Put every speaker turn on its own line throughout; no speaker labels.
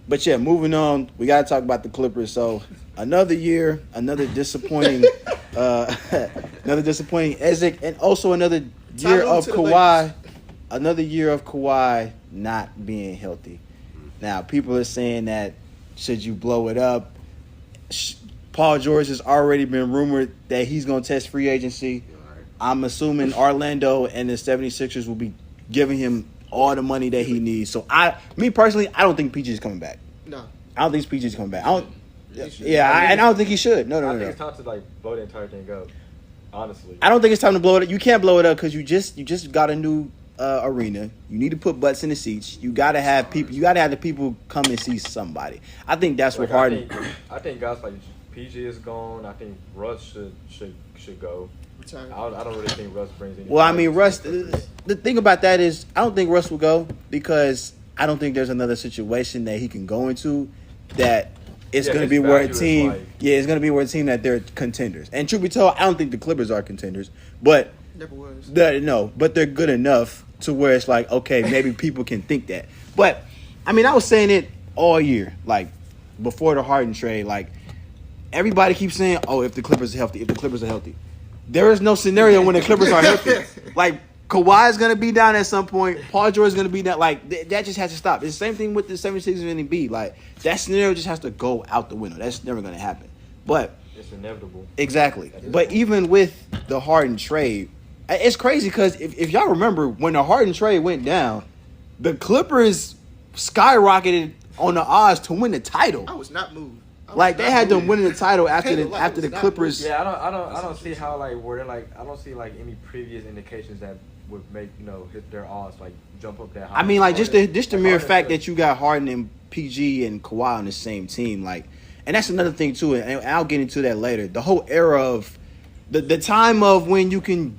But yeah, moving on, we got to talk about the Clippers. So another year, another disappointing, another disappointing Ezek, and also another year of Kawhi. Another year of Kawhi not being healthy. Now, people are saying that should you blow it up? Paul George has already been rumored that he's going to test free agency. I'm assuming Orlando and the 76ers will be giving him all the money that he needs. So, me personally, I don't think PG is coming back.
No.
I don't think PG is coming back. I don't think he should. No.
I think it's time to blow the entire thing up. Honestly,
I don't think it's time to blow it up. You can't blow it up because you just got a new arena. You need to put butts in the seats. You gotta have people. You gotta have the people come and see somebody. I think that's what Harden.
I think guys like PG is gone. I think Russ should go. I don't really think Russ brings any.
Well, I mean, Russ. The thing about that is, I don't think Russ will go because I don't think there's another situation that he can go into that it's going to be where a team. It's going to be where a team that they're contenders. And truth be told, I don't think the Clippers are contenders, but
never was.
But they're good enough to where it's like, okay, maybe people can think that. But I mean, I was saying it all year, like before the Harden trade, like everybody keeps saying, "Oh, if the Clippers are healthy." There is no scenario when the Clippers are healthy. Like, Kawhi is going to be down at some point. Paul George is going to be down. Like, that just has to stop. It's the same thing with the 76ers and Embiid. Like, that scenario just has to go out the window. That's never going to happen. But
it's inevitable.
Exactly. But even with the Harden trade, it's crazy because if y'all remember, when the Harden trade went down, the Clippers skyrocketed on the odds to win the title.
I was not moved.
Like they had them winning the title after the Clippers.
Yeah, I don't see how where they're I don't see any previous indications that would make hit their odds jump up that high.
I mean, just the mere fact that you got Harden and PG and Kawhi on the same team, and that's another thing too. And I'll get into that later. The whole era of the time of when you can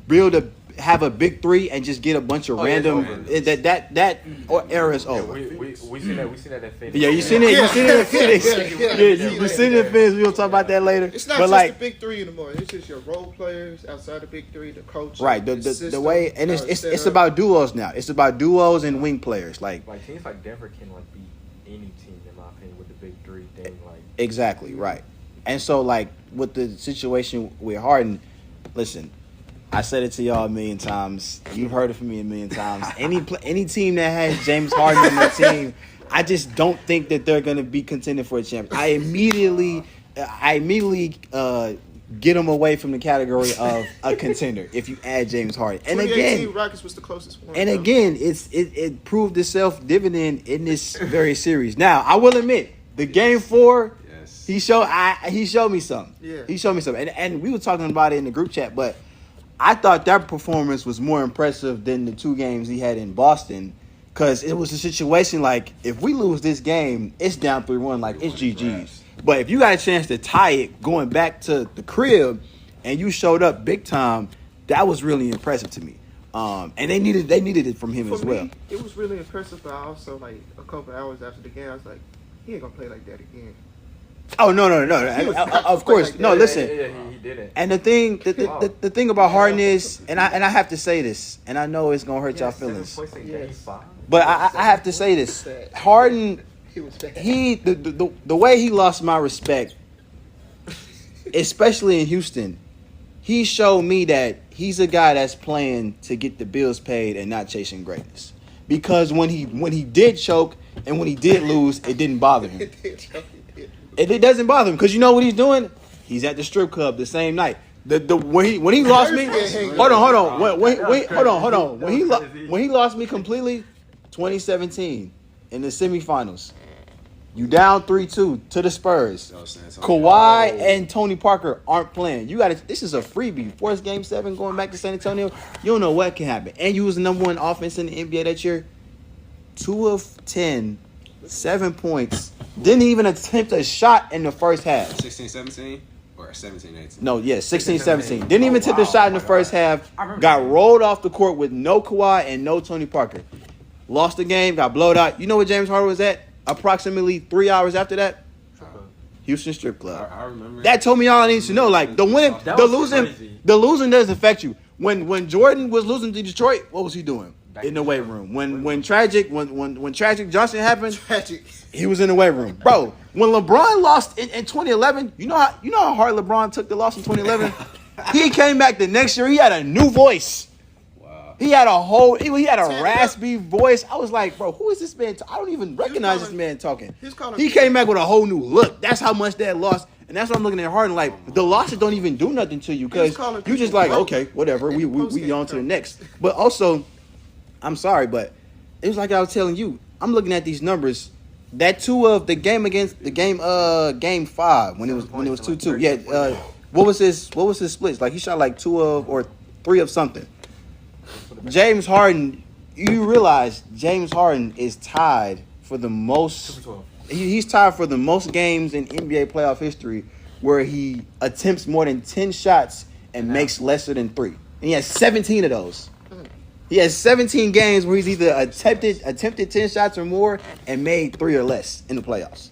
have a big three and just get a bunch of random that era is over.
We seen that in Phoenix.
Yeah, you seen it in Phoenix. You seen it in Phoenix. We'll talk about that later.
It's not just the big three anymore. It's just your role players outside the big three, the coach.
Right. The way and it's about duos now. It's about duos and wing players. Like
teams like Denver can beat any team in my opinion with the big three thing.
Exactly right. And so with the situation with Harden, listen. I said it to y'all a million times. You've heard it from me a million times. Any team that has James Harden on their team, I just don't think that they're going to be contending for a championship. I immediately get them away from the category of a contender if you add James Harden. And again,
Rockets was the closest one.
And again, it proved itself dividend in this very series. Now, I will admit, the Game 4, he showed me something.
Yeah.
He showed me something. And we were talking about it in the group chat, but I thought that performance was more impressive than the 2 games he had in Boston because it was a situation if we lose this game, it's down 3-1, it's GG's. But if you got a chance to tie it going back to the crib and you showed up big time, that was really impressive to me. And they needed it from him as well.
Me, it was really impressive, but also a couple hours after the game, I was like, he ain't gonna play like that again.
Oh no! Of course, no. Listen,
he didn't.
And the thing about Harden is, and I have to say this, and I know it's gonna hurt y'all feelings, but I have to say this: Harden, the way he lost my respect, especially in Houston, he showed me that he's a guy that's playing to get the bills paid and not chasing greatness. Because when he did choke and when he did lose, it didn't bother him. It doesn't bother him because you know what he's doing? He's at the strip club the same night. When he lost me, hold on. When he lost me completely, 2017 in the semifinals, you down 3-2 to the Spurs. Kawhi and Tony Parker aren't playing. This is a freebie. Force Game 7 going back to San Antonio. You don't know what can happen. And you was the number 1 offense in the NBA that year. 2 of 10. 7 points. Didn't even attempt a shot in the first half.
16-17 or 17-18?
No, 16-17. Didn't even attempt a shot in the first half. Got rolled off the court with no Kawhi and no Tony Parker. Lost the game, got blowed out. You know where James Harden was at? Approximately 3 hours after that? Houston Strip Club.
I remember.
That told me all I need to know. The losing doesn't affect you. When Jordan was losing to Detroit, what was he doing? in the weight room. When Tragic Johnson happened,
Tragic.
he was in the weight room, bro. When LeBron lost in 2011, you know how hard LeBron took the loss in 2011. He came back the next year. He had a new voice.
Wow.
He had a raspy voice. I was like, bro, who is this man? I don't even recognize this man talking. He came back with a whole new look. That's how much that lost. And that's what I'm looking at Harden. Like, the losses don't even do nothing to you because you just like, okay, whatever. We on to the next. But also, I'm sorry, but it was like I was telling you. I'm looking at these numbers. That game 5 when it was 2-2. Yeah. What was his splits? Like he shot like 2 of or 3 of something. James Harden. You realize James Harden is tied for the most. He's tied for the most games in NBA playoff history where he attempts more than 10 shots and makes lesser than 3. And he has 17 of those. He has 17 games where he's either attempted 10 shots or more and made 3 or less in the playoffs.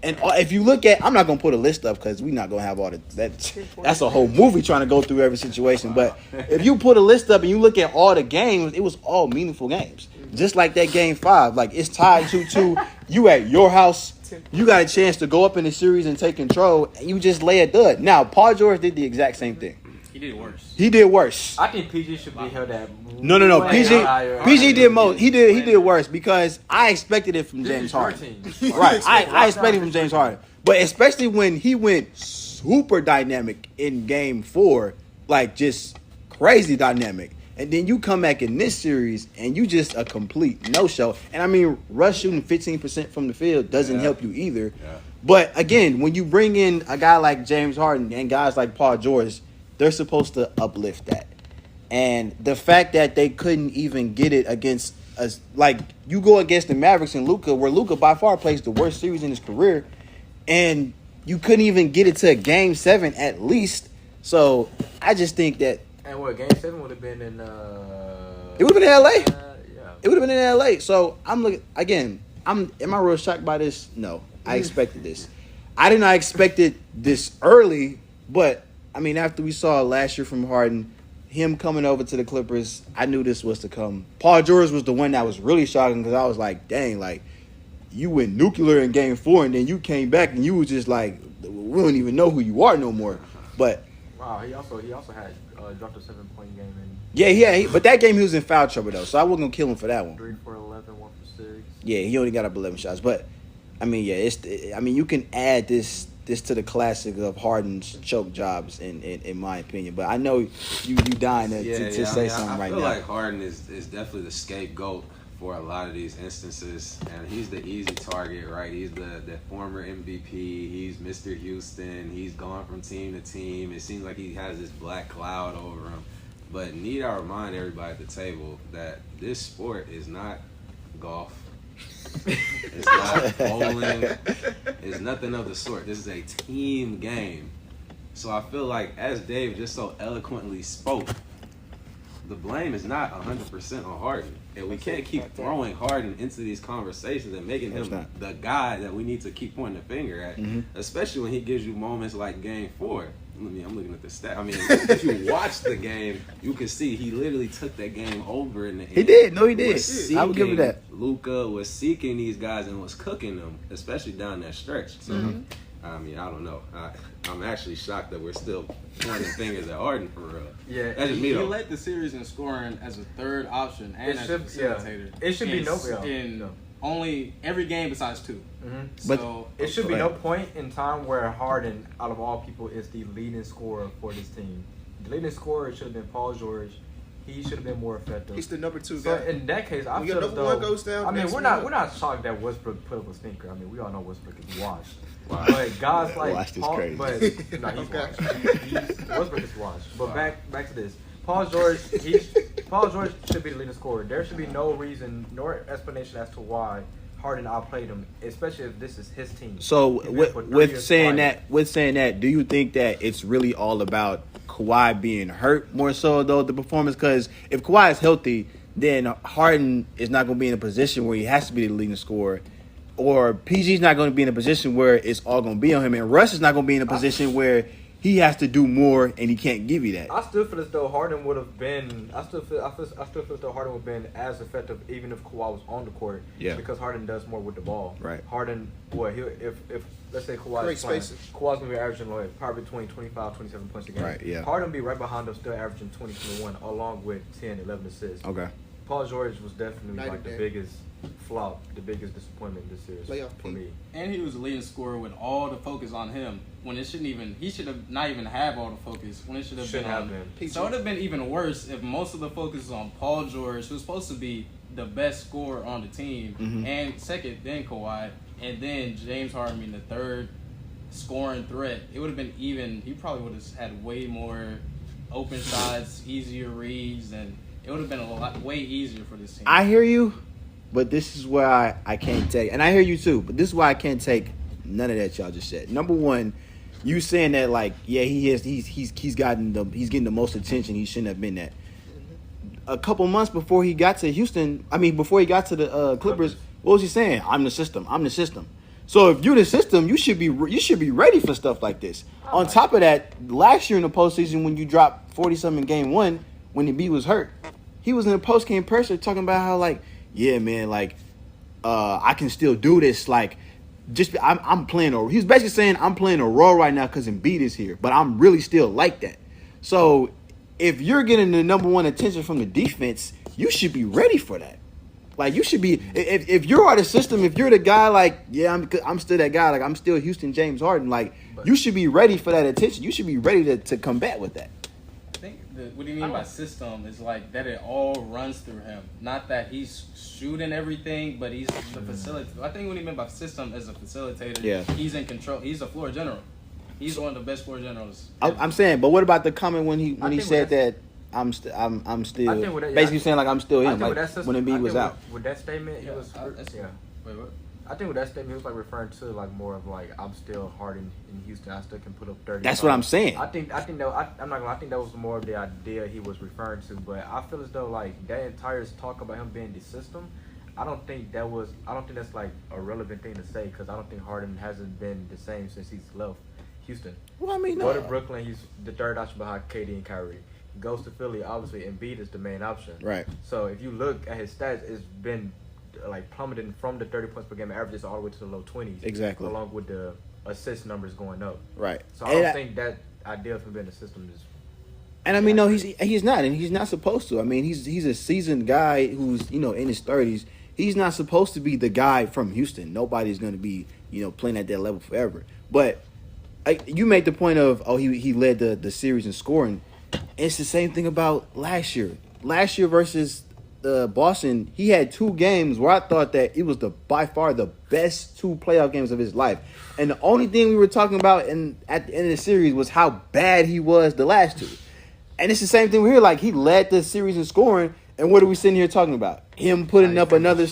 And if you look at, I'm not gonna put a list up because we're not gonna have all that's a whole movie trying to go through every situation. But if you put a list up and you look at all the games, it was all meaningful games. Just like that game 5, like it's tied 2-2. You at your house, you got a chance to go up in the series and take control, and you just lay a dud. Now Paul George did the exact same thing. He did worse.
I think PG should be held at.
No. PG did most. He did worse because I expected it from James Harden. Right. I expected it from James Harden. But especially when he went super dynamic in game 4, like just crazy dynamic. And then you come back in this series and you just a complete no-show. And I mean, Russ shooting 15% from the field doesn't help you either. Yeah. But again, when you bring in a guy like James Harden and guys like Paul George, they're supposed to uplift that. And the fact that they couldn't even get it against us, like you go against the Mavericks and Luka, where Luka by far plays the worst series in his career, and you couldn't even get it to Game 7 at least. So I just think that.
And what, Game 7 would have been in.
It would have been in LA.
Yeah.
It would have been in LA. So I'm looking again. Am I real shocked by this? No, I expected this. I did not expect it this early, but I mean, after we saw last year from Harden, him coming over to the Clippers, I knew this was to come. Paul George was the one that was really shocking because I was like, dang, like you went nuclear in Game 4 and then you came back and you was just like, we don't even know who you are no more. But
wow, he also had dropped a 7-point game in.
Yeah, but that game he was in foul trouble though, so I wasn't gonna kill him for that one.
3 for 11, 1 for 6.
Yeah, he only got up 11 shots, but I mean, you can add this to the classic of Harden's choke jobs in my opinion. But I know you dying to say something right now.
I feel like Harden is definitely the scapegoat for a lot of these instances, and he's the easy target, right? He's the former MVP. He's Mr. Houston. He's gone from team to team. It seems like he has this black cloud over him. But need I remind everybody at the table that this sport is not golf. It's not bowling. It's nothing of the sort. This is a team game. So I feel like, as Dave just so eloquently spoke, the blame is not 100% on Harden. And we can't keep throwing Harden into these conversations and making him the guy that we need to keep pointing the finger at, especially when he gives you moments like Game 4. I'm looking at the stat. I mean, if you watch the game, you can see he literally took that game over in the end.
He did. No, he did. I would give you that.
Luka was seeking these guys and was cooking them, especially down that stretch. So, I mean, I don't know. I'm actually shocked that we're still pointing fingers at Harden for real.
Yeah,
that's just me though.
He led the series in scoring as a third option and as a facilitator.
It should be
in only every game besides 2.
So it should be no point in time where Harden, out of all people, is the leading scorer for this team. The leading scorer should have been Paul George. He should have been more effective.
He's the number 2
so
guy.
in that case, I feel as though. One goes down, I mean, we're not shocked that Westbrook put up a stinker. I mean, we all know Westbrook is washed. Wow. But guys like
Paul,
crazy. But he's washed. Westbrook is washed. But back to this. Paul George should be the leading scorer. There should be no reason nor explanation as to why Harden outplayed him, especially if this is his team.
So with saying that, do you think that it's really all about Kawhi being hurt more so though the performance? Because if Kawhi is healthy, then Harden is not going to be in a position where he has to be the leading scorer, or PG's not going to be in a position where it's all going to be on him, and Russ is not going to be in a position where he has to do more, and he can't give you that.
I still feel as though Harden would have been. I still feel as though Harden would have been as effective even if Kawhi was on the court.
Yeah.
Because Harden does more with the ball.
Right.
Harden, if let's say Kawhi
Great
is playing,
spaces.
Kawhi's gonna be averaging like probably between 25, 27 points a game.
Right, yeah.
Harden be right behind him, still averaging 20, 21, along with 10, 11 assists.
Okay.
Paul George was definitely
Night
like
and
the
day.
biggest flop, the biggest disappointment this series
Playoff
for
Pete.
me.
And he was the leading scorer with all the focus on him when it shouldn't even. He should have not even have all the focus when it should have been
Shouldn't have
on.
been.
PG.
So it would have been even worse if most of the focus was on Paul George, who's supposed to be the best scorer on the team,
Mhm.
and second then Kawhi, and then James Harden being the third scoring threat. It would have been even. He probably would have had way more open shots, easier reads, and it would have been way easier for this team.
I hear you, but this is where I can't take, and I hear you too, but this is why I can't take none of that y'all just said. Number one, you saying that like, yeah, he's getting the most attention he shouldn't have been at. A couple months before he got to Houston, before he got to the Clippers, what was he saying? I'm the system. So if you're the system, you should be ready for stuff like this. On top of that, last year in the postseason when you dropped 40-something in game one, when Embiid was hurt, he was in a post-game presser talking about how like, yeah, man, like, I can still do this. Like, I'm playing a. He's basically saying I'm playing a role right now because Embiid is here, but I'm really still like that. So if you're getting the number one attention from the defense, you should be ready for that. Like, you should be. If you are the system, if you're the guy, like, yeah, I'm still that guy. Like, I'm still Houston James Harden. Like, you should be ready for that attention. You should be ready to combat with that.
I think what do you mean by system is like that it all runs through him. Not that he's shooting everything, but he's the facilitator. I think what he meant by system is a facilitator.
Yeah.
He's in control. He's a floor general. He's one of the best floor generals.
I'm saying, but what about the comment when he
think
said
with
that I'm still
I think with that-
basically saying like I'm still
I
him,
think
like
with that system,
when Embiid was out.
With that statement, he was.
Wait, what?
I think with that statement, he was like referring to like more of like I'm still Harden in Houston. I still can put up 30.
That's what I'm saying.
I think that I'm not gonna. I think that was more of the idea he was referring to. But I feel as though like that entire talk about him being the system. I don't think that's like a relevant thing to say because I don't think Harden hasn't been the same since he's left Houston.
Well, I mean,
Go to Brooklyn, he's the third option behind KD and Kyrie. He goes to Philly, obviously Embiid is the main option.
Right.
So if you look at his stats, it's been like plummeting from the 30 points per game averages all the way to the low 20s.
Exactly.
Along with the assist numbers going up.
Right.
So I don't think that idea of him being a system is.
And I mean, no, he's not, and he's not supposed to. I mean, he's a seasoned guy who's in his 30s. He's not supposed to be the guy from Houston. Nobody's going to be playing at that level forever. But you made the point of he led the series in scoring. It's the same thing about last year. Last year versus Boston, he had 2 games where I thought that it was by far the best 2 playoff games of his life. And the only thing we were talking about at the end of the series was how bad he was the last 2. And it's the same thing we're here. Like, he led the series in scoring, and what are we sitting here talking about? Him putting up another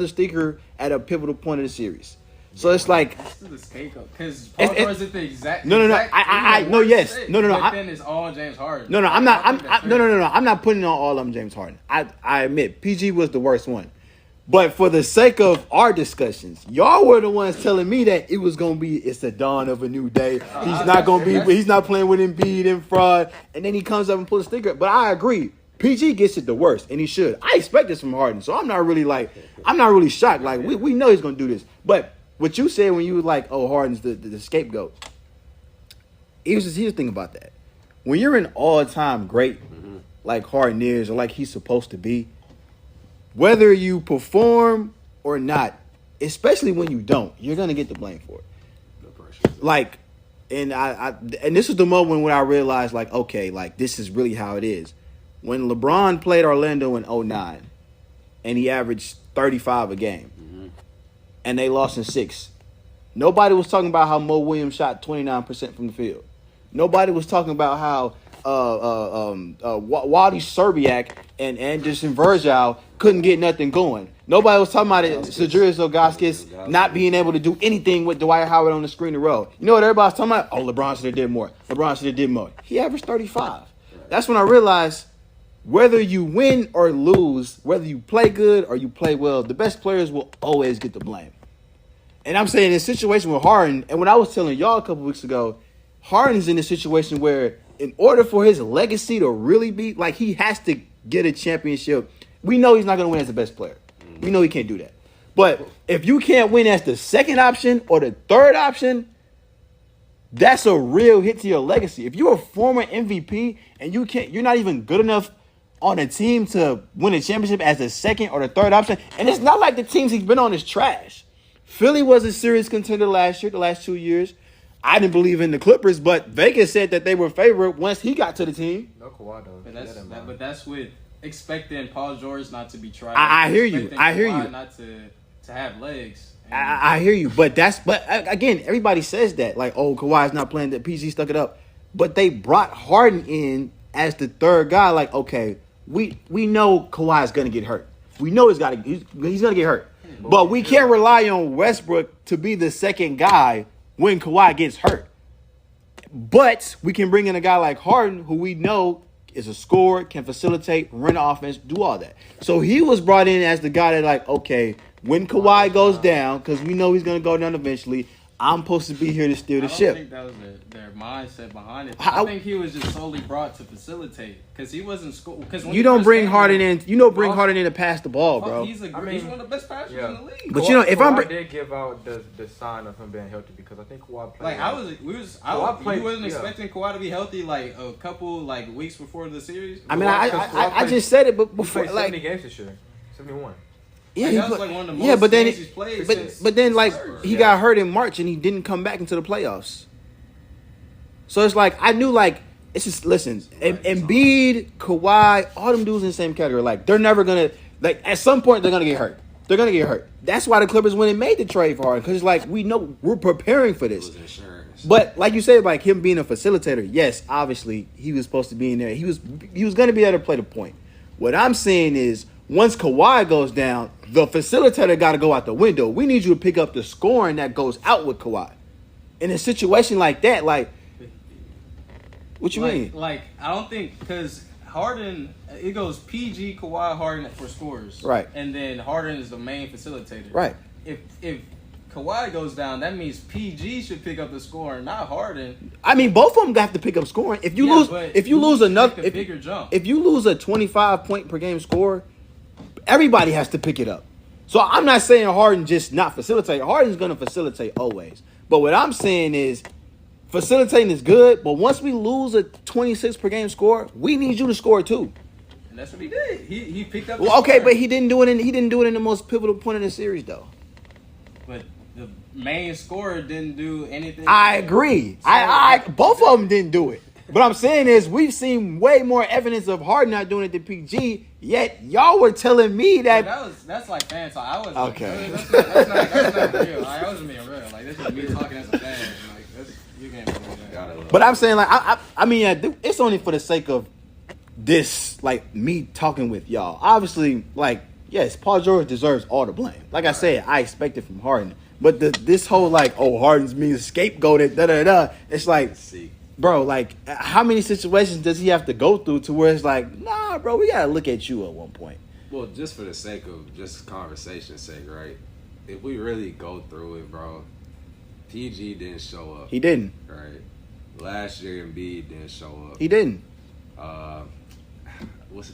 sticker at a pivotal point of the series. So it's like,
This is the scapegoat because Paul George is the exact.
No.
exact-
I
he's the
no,
worst
yes.
fit,
No.
But then it's all James Harden.
No, I'm
I
not.
think that's
No.
fair.
I'm not putting on all of them James Harden. I admit PG was the worst one, but for the sake of our discussions, y'all were the ones telling me that it was gonna be. It's the dawn of a new day. He's not gonna be. He's not playing with Embiid and fraud, and then he comes up and pulls a sticker. But I agree. PG gets it the worst, and he should. I expect this from Harden, so I'm not really shocked. Like we know he's gonna do this, but what you said when you were like, "Oh, Harden's the scapegoat." Here's the thing about that: when you're an all-time great, like Harden is, or like he's supposed to be, whether you perform or not, especially when you don't, you're gonna get the blame for it.
No pressure.
Like, and and this is the moment when I realized, like, okay, like this is really how it is. When LeBron played Orlando in 2009, and he averaged 35 a game, and they lost in 6. Nobody was talking about how Mo Williams shot 29% from the field. Nobody was talking about how Wadi Serbiak and Anderson Virgil couldn't get nothing going. Nobody was talking about it. Sergio Ilgauskas not being able to do anything with Dwight Howard on the screen and roll. You know what everybody's talking about? Oh, LeBron should have did more. LeBron should have did more. He averaged 35. That's when I realized whether you win or lose, whether you play good or you play well, the best players will always get the blame. And I'm saying in a situation with Harden, and when I was telling y'all a couple weeks ago, Harden's in a situation where, in order for his legacy to really be like, he has to get a championship. We know he's not going to win as the best player. We know he can't do that. But if you can't win as the second option or the third option, that's a real hit to your legacy. If you're a former MVP and you're not even good enough on a team to win a championship as the second or the third option, and it's not like the teams he's been on is trash. Philly was a serious contender last year, the last 2 years. I didn't believe in the Clippers, but Vegas said that they were favored once he got to the team.
No Kawhi though.
But that's with expecting Paul George not to be tried.
I hear you.
Expecting
I hear
Kawhi
you.
Not to have legs.
I hear you, but again, everybody says that like, oh, Kawhi's not playing. That PG stuck it up, but they brought Harden in as the third guy. Like, okay, we know Kawhi's gonna get hurt. We know he's gonna get hurt, but we can't rely on Westbrook to be the second guy when Kawhi gets hurt. But we can bring in a guy like Harden, who we know is a scorer, can facilitate, run the offense, do all that. So he was brought in as the guy that, like, okay, when Kawhi goes down, because we know he's going to go down eventually, I'm supposed to be here to steer the ship.
I don't think that was their mindset behind it. I think he was just solely brought to facilitate because he wasn't scoring.
You don't bring Harden in. You don't bring Harden in to pass the ball, bro.
He's one of the best passers in the league.
But you know, if
Kawhi did give out the sign of him being healthy because I think Kawhi played.
Like you wasn't expecting Kawhi to be healthy like a couple like weeks before the series.
I mean, I just said it, but before
he played 70 games this year, 71.
Yeah, that was like one of the most games he's played
but then like he got hurt in March and he didn't come back into the playoffs. So it's like I knew like it's just listen, Embiid, Kawhi, all them dudes in the same category. Like they're never gonna like at some point they're gonna get hurt. They're gonna get hurt. That's why the Clippers went and made the trade for Harden because it's like we know we're preparing for this. But like you said, like him being a facilitator, yes, obviously he was supposed to be in there. He was gonna be there to play the point. What I'm saying is, once Kawhi goes down, the facilitator got to go out the window. We need you to pick up the scoring that goes out with Kawhi. In a situation like that, like, what you mean?
Like, I don't think, because Harden, it goes PG, Kawhi, Harden for scores.
Right.
And then Harden is the main facilitator.
Right.
If Kawhi goes down, that means PG should pick up the scoring, not Harden.
I mean, both of them have to pick up scoring. If you lose
bigger jump.
If you lose a 25 point per game score, everybody has to pick it up. So I'm not saying Harden just not facilitate. Harden's going to facilitate always. But what I'm saying is facilitating is good, but once we lose a 26 per game score, we need you to score too.
And that's what he did. He picked up.
Well, okay, but he didn't do it in the most pivotal point of the series though.
But the main scorer didn't do anything.
I agree. So, both of them didn't do it. But I'm saying is we've seen way more evidence of Harden not doing it than PG. Yet y'all were telling me that
that's like fan talk. I was
okay.
That's not real. I wasn't being real. Like this is me talking as a fan. Like you can't believe that.
But I'm saying like I mean it's only for the sake of this like me talking with y'all. Obviously, like yes, Paul George deserves all the blame. Like I said, I expect it from Harden. But this whole like Harden's being scapegoated it's like. Bro, like, how many situations does he have to go through to where it's like, nah, bro, we got to look at you at one point?
Well, just for the sake of just conversation's sake, right? If we really go through it, bro, PG didn't show up.
He didn't.
Right. Last year, Embiid didn't show up.
He didn't.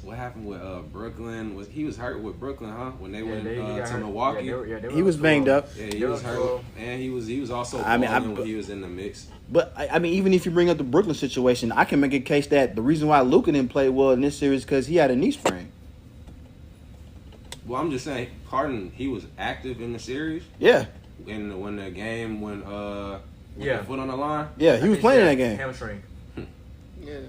What happened with Brooklyn? He was hurt with Brooklyn, huh? When they went to Milwaukee.
He was banged up.
Yeah, he was hurt, and he was also balling when he was in the mix.
But I mean, even if you bring up the Brooklyn situation, I can make a case that the reason why Luka didn't play well in this series because he had a knee sprain.
Well, I'm just saying, Harden, he was active in the series.
Yeah.
When the game with the foot on the line.
Yeah, he was playing in that game.
Hamstring.
Yeah.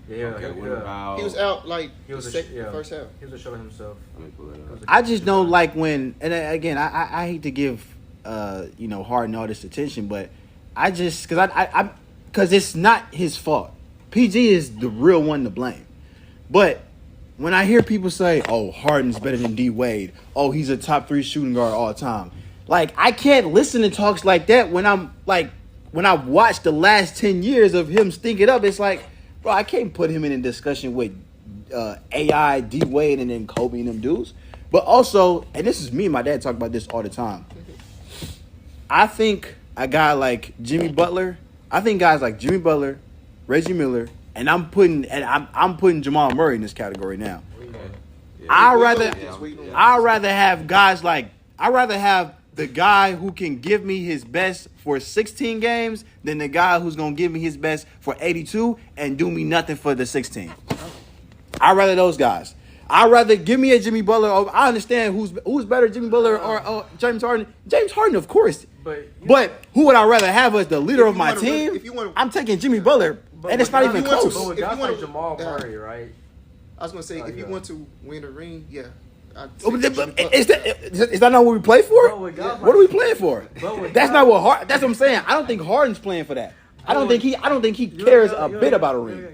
Yeah,
okay, what about...
He was out like
he was
the first half.
He was showing himself.
Let me pull it up.
I just don't like when, and again, I hate to give Harden all this attention, but I just because it's not his fault. PG is the real one to blame. But when I hear people say, "Oh, Harden's better than D Wade," "Oh, he's a top 3 shooting guard all the time," like I can't listen to talks like that when I've watched the last 10 years of him stink it up. It's like, bro, I can't put him in a discussion with AI, D Wade, and then Kobe and them dudes. But also, and this is me and my dad talk about this all the time. I think a guy like Jimmy Butler I think guys like Jimmy Butler, Reggie Miller, and I'm putting Jamal Murray in this category now.
Yeah.
I'd rather have the guy who can give me his best for 16 games than the guy who's gonna give me his best for 82 and do me nothing for the 16. I'd rather those guys. I'd rather give me a Jimmy Butler. I understand who's better, Jimmy Butler or James Harden. James Harden, of course. But who would I rather have as the leader of my team? I'm taking Jimmy Butler, and it's not even close.
But with guys like Jamal Murray, right?
I was gonna say if you want to win a ring, yeah.
Is that not what we play for?
Bro,
what are we playing for? That's what I'm saying. I don't think Harden's playing for that. I don't think he cares a bit about a ring.